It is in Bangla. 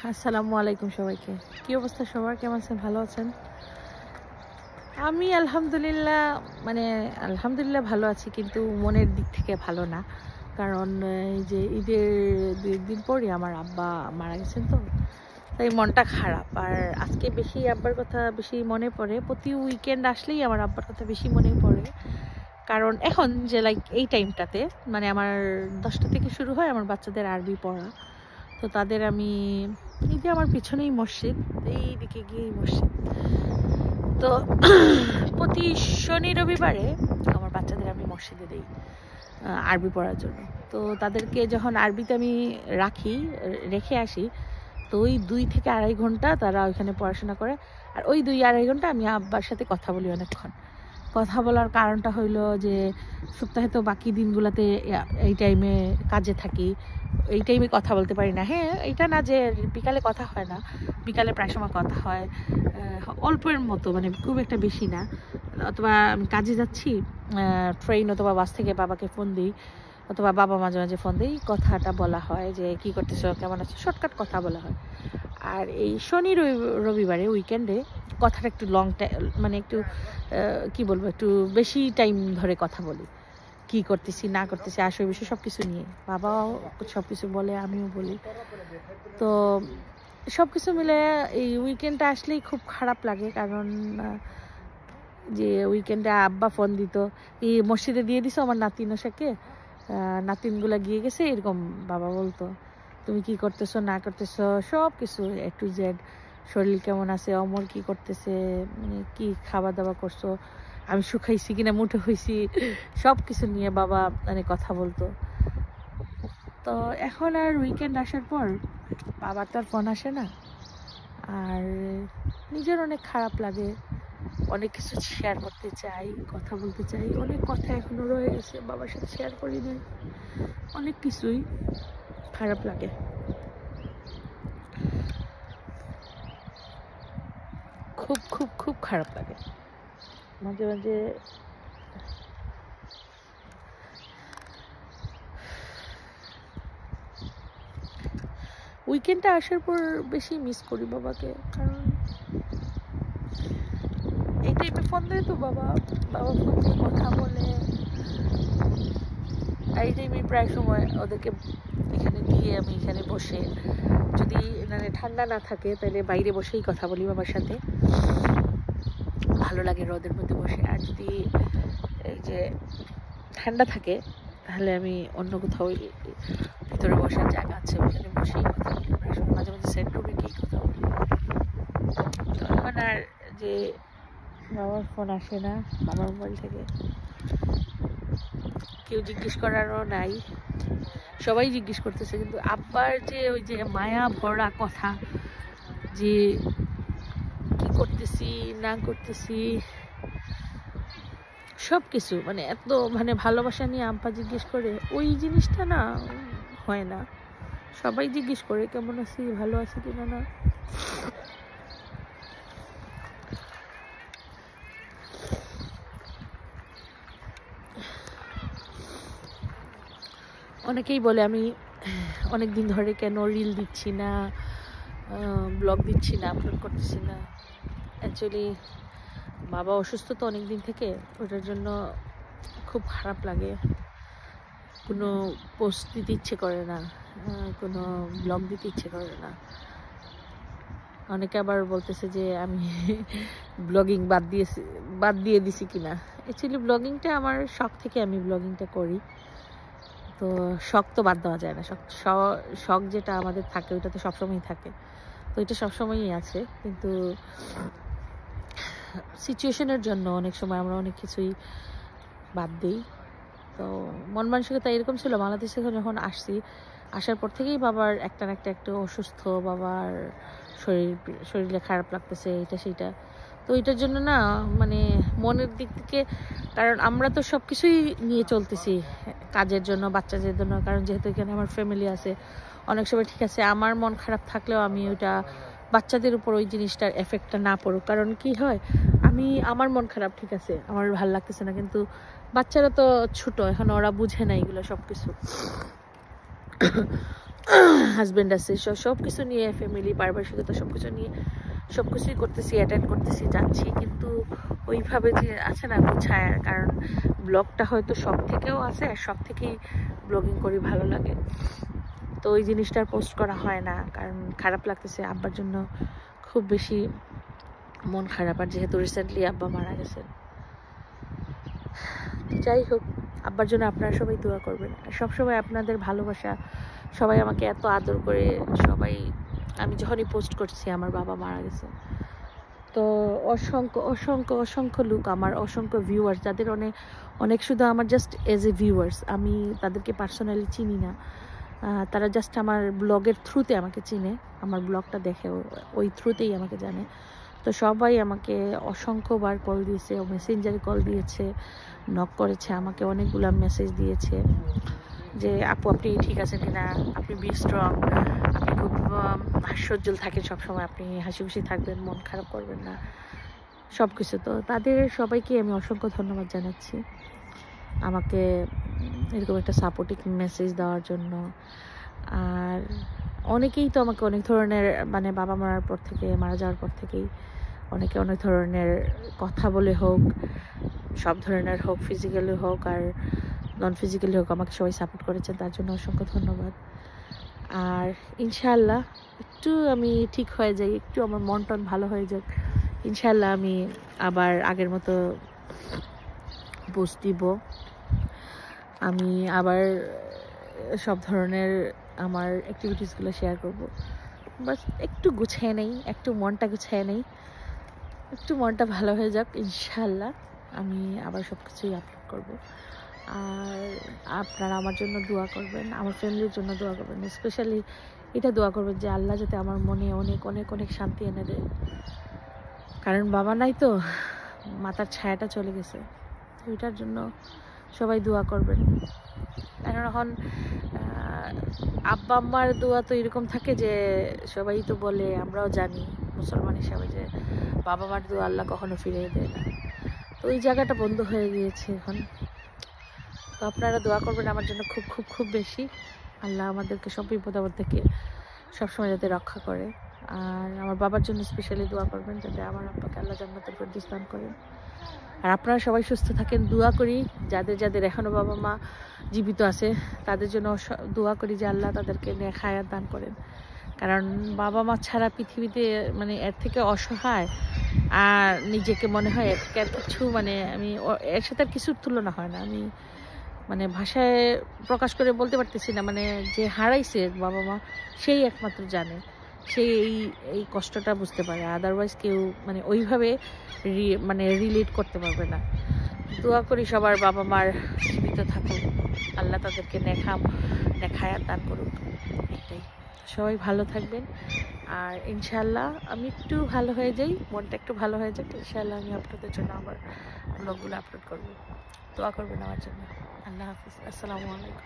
আসসালামু আলাইকুম সবাইকে। কি অবস্থা সবার, কেমন আছেন? ভালো আছেন? আমি আলহামদুলিল্লাহ ভালো আছি, কিন্তু মনের দিক থেকে ভালো না। কারণ এই যে ঈদের 2 দিন পরই আমার আব্বা মারা গেছেন, তো তাই মনটা খারাপ। আর আজকে বেশি আব্বার কথা বেশি মনে পড়ে। প্রতি উইকেন্ড আসলেই আমার আব্বার কথা বেশি মনে পড়ে। কারণ এখন যে এই টাইমটাতে আমার 10টা থেকে শুরু হয় আমার বাচ্চাদের আরবি পড়া। তো তাদের আমি এই যে আমার পিছনেই মসজিদ, এই দিকে গিয়েই মসজিদ। তো প্রতি শনি রবিবারে আমার বাচ্চাদের আমি মসজিদে দিই আরবি পড়ার জন্য। তো তাদেরকে যখন আরবিতে আমি রেখে আসি, তো ওই 2 থেকে আড়াই ঘন্টা তারা ওইখানে পড়াশোনা করে। আর ওই 2-2.5 ঘন্টা আমি আব্বার সাথে কথা বলি অনেকক্ষণ। কথা বলার কারণটা হইলো যে সপ্তাহে তো বাকি দিনগুলোতে এই টাইমে কাজে থাকি, এই টাইমে কথা বলতে পারি না। হ্যাঁ, এটা না যে বিকালে কথা হয় না, বিকালে প্রায় সময় কথা হয়, অল্পের মতো, খুব একটা বেশি না। অথবা আমি কাজে যাচ্ছি, ট্রেন অথবা বাস থেকে বাবাকে ফোন দিই, অথবা বাবা মাঝে মাঝে ফোন দিই, কথাটা বলা হয় যে কি করতেছো, কেমন আছো, শর্টকাট কথা বলা হয়। আর এই শনি রবিবারে উইকেন্ডে কথাটা একটু লং টাইম, একটু কি বলবো, একটু বেশি টাইম ধরে কথা বলি, কি করতেছি না করতেছি, আসল বিষয় সব কিছু নিয়ে। বাবাও সব কিছু বলে, আমিও বলি। তো সব কিছু মিলে এই উইকেন্ডটা আসলেই খুব খারাপ লাগে। কারণ যে উইকেন্ডে আব্বা ফোন দিত, এই মসজিদে দিয়ে দিছো আমার নাতিন ওসাকে, নাতিনগুলা গিয়ে গেছে, এরকম বাবা বলতো। তুমি কি করতেছো না করতেছো সব কিছু A to Z, শরীর কেমন আছে, অমর কি করতেছে, কি খাওয়া দাওয়া করছো, আমি শুকাইছি কিনা, মুঠো হয়েছি, সব কিছু নিয়ে বাবা কথা বলতো। তো এখন আর উইকেন্ড আসার পর বাবার তো আর ফোন আসে না, আর নিজের অনেক খারাপ লাগে। অনেক কিছু শেয়ার করতে চাই, কথা বলতে চাই, অনেক কথা এখনো রয়ে গেছে বাবার সাথে শেয়ার করি না, অনেক কিছুই খারাপ লাগে। খুব খুব খুব খারাপ লাগে মাঝে মাঝে। উইকেন্ডটা আসার পর বেশি মিস করি বাবাকে। কারণ এই টাইমে ফোন দেয় তো বাবা ফোন দিয়ে কথা বলে। এই টাইমে প্রায় সময় ওদেরকে এখানে দিয়ে আমি এখানে বসে, যদি ঠান্ডা না থাকে তাহলে বাইরে বসেই কথা বলি বাবার সাথে, ভালো লাগে রোদের মধ্যে বসে। আর যদি এই যে ঠান্ডা থাকে তাহলে আমি অন্য কোথাও ভিতরে বসার জায়গা আছে, ওখানে বসেই কথা বলি। মাঝে মাঝে সেট রুমে গিয়ে কথা বলি। তো এখন আর যে বাবার ফোন আসে না, বাবার মোবাইল থেকে কেউ জিজ্ঞেস করারও নাই। সবাই জিজ্ঞেস করতেছে, কিন্তু আব্বার যে ওই যে মায়া ভরা কথা, যে কি করতেছি না করতেছি সব কিছু, এত ভালোবাসা নিয়ে আব্বা জিজ্ঞেস করে, ওই জিনিসটা না হয় না। সবাই জিজ্ঞেস করে কেমন আছি, ভালো আছি কিনা না। অনেকেই বলে আমি অনেক দিন ধরে কেন রিল দিচ্ছি না, ব্লগ দিচ্ছি না, আপলোড করতেছি না। অ্যাকচুয়ালি বাবা অসুস্থ তো অনেক দিন থেকে, ওটার জন্য খুব খারাপ লাগে। কোনো পোস্ট দিতে ইচ্ছে করে না, কোনো ব্লগ দিতে ইচ্ছে করে না। অনেকে আবার বলতেছে যে আমি ব্লগিং বাদ দিয়ে দিছি কিনা। অ্যাকচুয়ালি ব্লগিংটা আমার শখ থেকে আমি ব্লগিংটা করি। তো শখ তো বাদ দেওয়া যায় না, শখ যেটা আমাদের থাকে ওইটা তো সবসময়ই থাকে, তো এটা সবসময়ই আছে। কিন্তু সিচুয়েশনের জন্য অনেক সময় আমরা অনেক কিছুই বাদ দিই। তো মন মানসিকতা এরকম ছিল, বাংলাদেশে যখন আসার পর থেকেই বাবার একটা না একটু অসুস্থ, বাবার শরীরে খারাপ লাগতেছে, এটা সেটা। তো এটার জন্য না মনের দিক থেকে, কারণ আমরা তো সব কিছুই নিয়ে চলতেছি কাজের জন্য, বাচ্চাদের জন্য। কারণ যেহেতু এখানে আমার ফ্যামিলি আছে, অনেক সময় ঠিক আছে আমার মন খারাপ থাকলেও আমি ওইটা বাচ্চাদের উপর ওই জিনিসটার এফেক্টটা না পড়ুক। কারণ কি হয়, আমার মন খারাপ, ঠিক আছে, আমার ভালো লাগতেছে না, কিন্তু বাচ্চারা তো ছোট, এখন ওরা বুঝে না এগুলো সব কিছু। হাজব্যান্ড আছে, সব কিছু নিয়ে, ফ্যামিলি, পারিবারিকতা সব কিছু নিয়ে সব কিছুই করতেছি, অ্যাটেন্ড করতেছি, যাচ্ছি, কিন্তু ওইভাবে যে আছে না গুছায়। কারণ ব্লগটা হয়তো শখ থেকেও আছে, আর শখ থেকেই ব্লগিং করি, ভালো লাগে, তো ওই জিনিসটার পোস্ট করা হয় না, কারণ খারাপ লাগতেছে। আব্বার জন্য খুব বেশি মন খারাপ, আর যেহেতু রিসেন্টলি আব্বা মারা গেছেন। যাই হোক, আব্বার জন্য আপনারা সবাই দোয়া করবেন, আর সবসময় আপনাদের ভালোবাসা, সবাই আমাকে এত আদর করে, সবাই, আমি যখনই পোস্ট করছি আমার বাবা মারা গেছে, তো অসংখ্য অসংখ্য অসংখ্য লোক, আমার অসংখ্য ভিউয়ার্স, যাদের অনেক অনেক শুধু আমার জাস্ট এজ এ ভিউয়ার্স, আমি তাদেরকে পার্সোনালি চিনি না, তারা জাস্ট আমার ব্লগের থ্রুতে আমাকে চিনে, আমার ব্লগটা দেখে ওই থ্রুতেই আমাকে জানে। তো সবাই আমাকে অসংখ্যবার কল দিয়েছে, মেসেঞ্জারে কল দিয়েছে, নক করেছে, আমাকে অনেকগুলো মেসেজ দিয়েছে যে আপু আপনি ঠিক আছেন কিনা, আপনি বি স্ট্রং, আপনি খুব হাস্যোজ্জ্বল থাকেন সবসময়, আপনি হাসি খুশি থাকবেন, মন খারাপ করবেন না, সব কিছু। তো তাদের সবাইকে আমি অসংখ্য ধন্যবাদ জানাচ্ছি আমাকে এরকম একটা সাপোর্টিভ মেসেজ দেওয়ার জন্য। আর অনেকেই তো আমাকে অনেক ধরনের, মানে বাবা মারার পর থেকে, মারা যাওয়ার পর থেকেই অনেকে অনেক ধরনের কথা বলে হোক, সব ধরনের হোক, ফিজিক্যালি হোক আর নন ফিজিক্যালি হোক, আমাকে সবাই সাপোর্ট করেছেন, তার জন্য অসংখ্য ধন্যবাদ। আর ইনশাআল্লাহ একটু আমি ঠিক হয়ে যাই, একটু আমার মন টন ভালো হয়ে যাক, ইনশাআল্লাহ আমি আবার আগের মতো পোস্ট দিব, আমি আবার সব ধরনের আমার অ্যাক্টিভিটিসগুলো শেয়ার করব। বাস একটু গুছিয়ে নেই, একটু মনটা গুছিয়ে নেই, একটু মনটা ভালো হয়ে যাক, ইনশাআল্লাহ আমি আবার সব কিছুই আপলোড করব। আর আপনারা আমার জন্য দোয়া করবেন, আমার ফ্যামিলির জন্য দোয়া করবেন, স্পেশালি এটা দোয়া করবেন যে আল্লাহ যাতে আমার মনে অনেক অনেক অনেক শান্তি এনে দেয়, কারণ বাবা নাই তো, মাথার ছায়াটা চলে গেছে, ওইটার জন্য সবাই দোয়া করবেন। কারণ এখন আব্বা আম্মার দোয়া তো এরকম থাকে যে সবাই তো বলে, আমরাও জানি মুসলমান হিসাবে, যে বাবা মার দোয়া আল্লাহ কখনো ফিরিয়ে দেয় না, তো ওই জায়গাটা বন্ধ হয়ে গিয়েছে এখন। তো আপনারা দোয়া করবেন আমার জন্য খুব খুব খুব বেশি, আল্লাহ আমাদেরকে সব বিপদ আপদ থেকে সবসময় যাতে রক্ষা করে। আর আমার বাবার জন্য স্পেশালি দোয়া করবেন, যাতে আমার আব্বাকে আল্লাহ জান্নাতুল ফেরদৌস দান করেন। আর আপনারা সবাই সুস্থ থাকেন, দোয়া করি যাদের যাদের এখনও বাবা মা জীবিত আছে তাদের জন্য দোয়া করি যে আল্লাহ তাদেরকে নেক হায়াত দান করেন, কারণ বাবা মা ছাড়া পৃথিবীতে মানে এর থেকে অসহায়, আর নিজেকে মনে হয় এর থেকে আর কিছু, মানে আমি এর সাথে আর কিছুর তুলনা হয় না, আমি মানে ভাষায় প্রকাশ করে বলতে পারতেছি না, মানে যে হারাইছে বাবা মা সেই একমাত্র জানে, সেই এই কষ্টটা বুঝতে পারে, আদারওয়াইজ কেউ মানে ওইভাবে মানে রিলেট করতে পারবে না। দোয়া করি সবার বাবা মার জীবিত থাকুক, আল্লাহ তাদেরকে নেক হায়াত দান করুক, এটাই। সবাই ভালো থাকবেন, আর ইনশাআল্লাহ আমি একটু ভালো হয়ে যাই, মনটা একটু ভালো হয়ে যাক, ইনশাআল্লাহ আমি আপনাদের জন্য আবার ব্লগগুলো আপলোড করবো। দোয়া করবেন আমার জন্য। আল্লাহ হাফিজ, আসসালামু আলাইকুম।